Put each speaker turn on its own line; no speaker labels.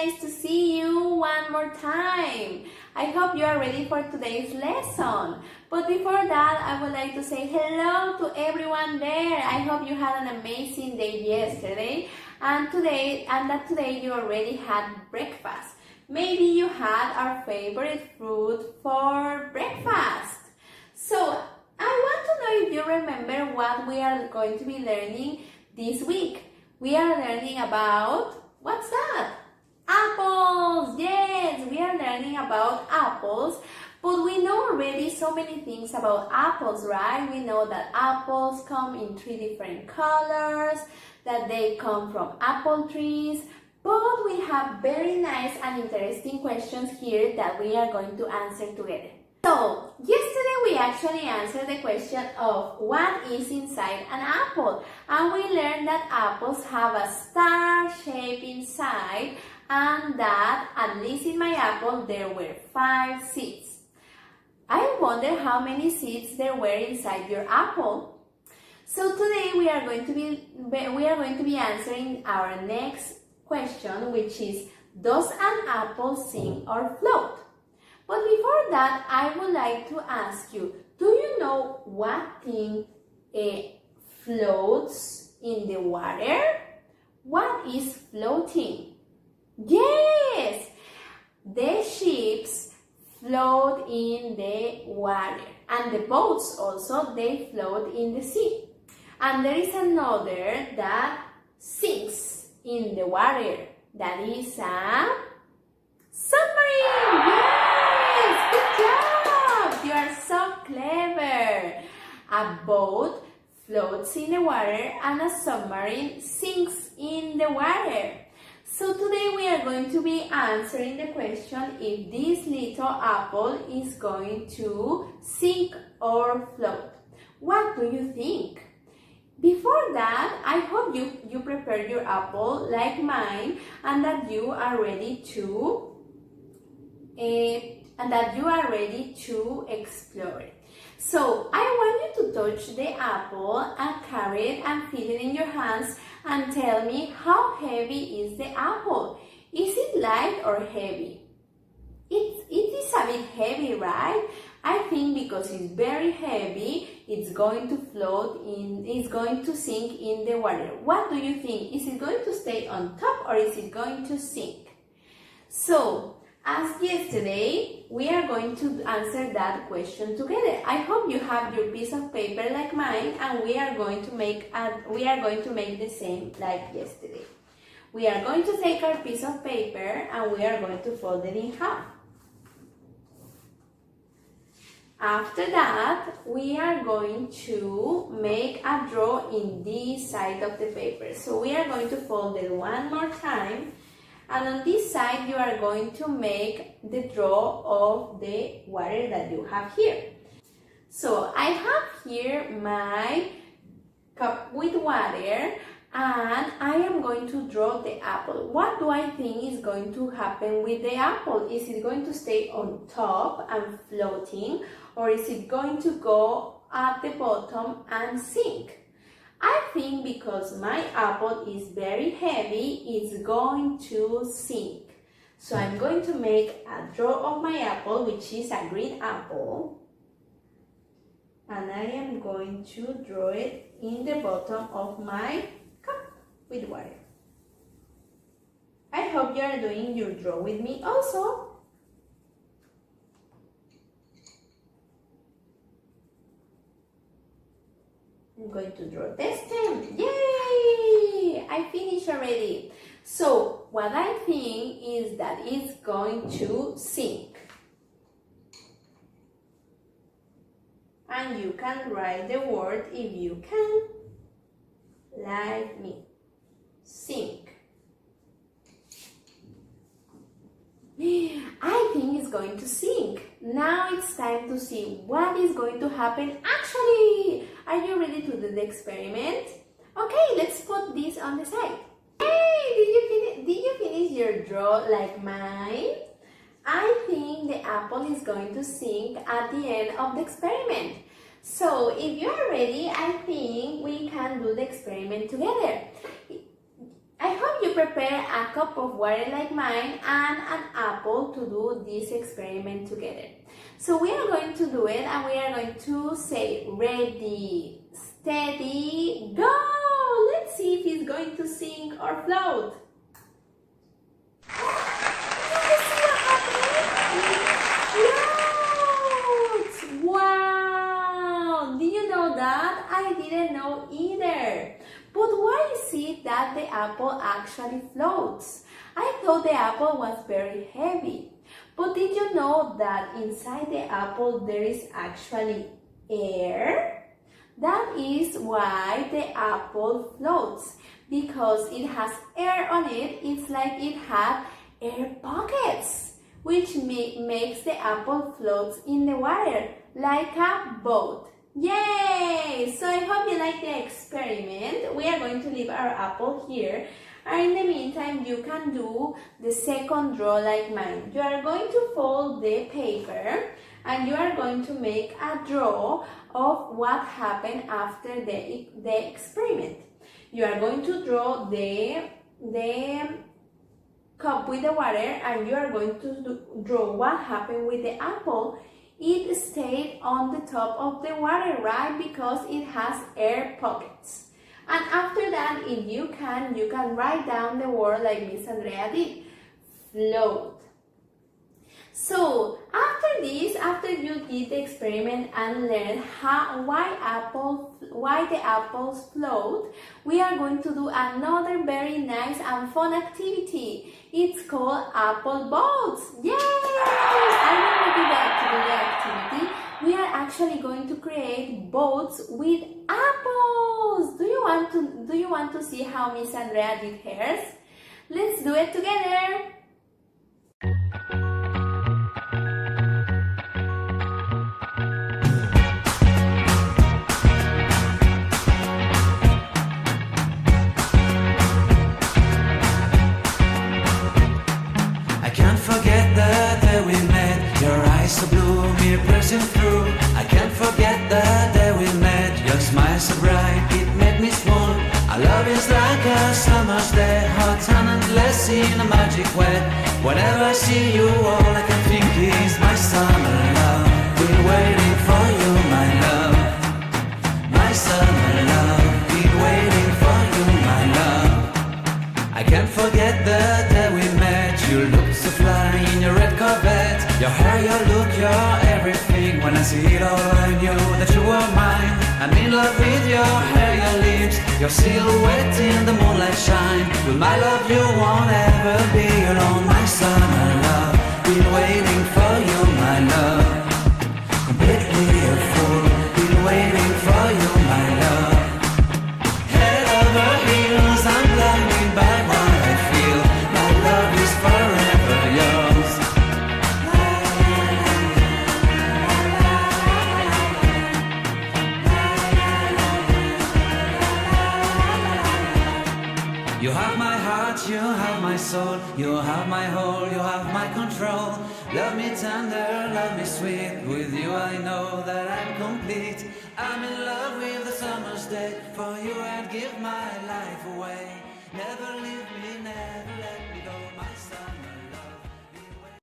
nice to see you one more time. I hope you are ready for today's lesson. But before that, I would like to say hello to everyone there. I hope you had an amazing day yesterday and that today you already had breakfast. Maybe you had our favorite fruit for breakfast. So I want to know if you remember what we are going to be learning this week. We are learning about, what's that? Apples! Yes, we are learning about apples. But we know already so many things about apples, right? We know that apples come in 3 different colors, that they come from apple trees. But we have very nice and interesting questions here that we are going to answer together. So, yesterday we actually answered the question of what is inside an apple. And we learned that apples have a star shape inside and that, at least in my apple, there were 5 seeds. I wonder how many seeds there were inside your apple. So today we are going to be answering our next question, which is, does an apple sing or float? But before that, I would like to ask you, do you know what thing floats in the water? What is floating? Yes! The ships float in the water, and the boats also, they float in the sea. And there is another that sinks in the water. That is a submarine! Yes! Good job! You are so clever! A boat floats in the water and a submarine sinks in the water. So today we are going to be answering the question if this little apple is going to sink or float. What do you think? Before that, I hope you prepared your apple like mine and that you are ready to explore it. So I want you to touch the apple and carry it and feel it in your hands and tell me how heavy is the apple. Is it light or heavy? It is a bit heavy, right? I think because it's very heavy, it's going to sink in the water. What do you think? Is it going to stay on top or is it going to sink? So, as yesterday, we are going to answer that question together. I hope you have your piece of paper like mine, and we are going to make the same like yesterday. We are going to take our piece of paper and we are going to fold it in half. After that, we are going to make a draw in this side of the paper. So we are going to fold it one more time. And on this side, you are going to make the draw of the water that you have here. So I have here my cup with water and I am going to draw the apple. What do I think is going to happen with the apple? Is it going to stay on top and floating, or is it going to go at the bottom and sink? I think because my apple is very heavy, it's going to sink. So I'm going to make a draw of my apple, which is a green apple. And I am going to draw it in the bottom of my cup with water. I hope you are doing your draw with me also. I'm going to draw the stem. Yay! I finished already. So what I think is that it's going to sink. And you can write the word if you can, like me. Sink. I think it's going to sink. Now it's time to see what is going to happen actually. Are you ready to do the experiment? Okay, let's put this on the side. Hey, did you finish your draw like mine? I think the apple is going to sink at the end of the experiment. So if you are ready, I think we can do the experiment together. I hope you prepare a cup of water like mine and an apple to do this experiment together. So we are going to do it and we are going to say ready, steady, go! Let's see if it's going to sink or float. Floats! Wow! Did you know that? I didn't know either. But why is it that the apple actually floats? I thought the apple was very heavy. But did you know that inside the apple there is actually air? That is why the apple floats. Because it has air on it, it's like it has air pockets, which makes the apple floats in the water like a boat. Yay! So I hope you like the experiment. We are going to leave our apple here. And in the meantime, you can do the second draw like mine. You are going to fold the paper and you are going to make a draw of what happened after the experiment. You are going to draw the cup with the water and you are going to draw what happened with the apple. It stayed on the top of the water, right? Because it has air pockets. And after that, if you can write down the word like Miss Andrea did, float. So after this, after you did the experiment and learned why the apples float, we are going to do another very nice and fun activity. It's called apple boats. Yay! And when we do the activity, we are actually going to create boats with apples. Do you want to see how Miss Andrea did hers? Let's do it together.
So blue, me pressing through. I can't forget the day we met. Your smile so bright, it made me swoon. Our love is like a summer's day, hot and endless in a magic way. Whenever I see you, all I can think is my summer love. Been waiting for you, my love. My summer love. Been waiting for you, my love. I can't forget the day we met. You looked so fly in your red Corvette. Your hair, your look, your everything. When I see it all, I knew that you were mine. I'm in love with your hair, your lips, your silhouette in the moonlight shine. With my love, you won't ever be alone. My summer love, been waiting for you, my love. Completely a fool, been waiting for you, my love. Head over heels, I'm blinded by what I feel. My love is forever yours. You have my heart, you have my soul, you have my whole, you have my control. Love me tender, love me sweet. With you I know that I'm complete. I'm in love with the summer's day. For you I'd give my life away. Never leave me, never let me go, my summer.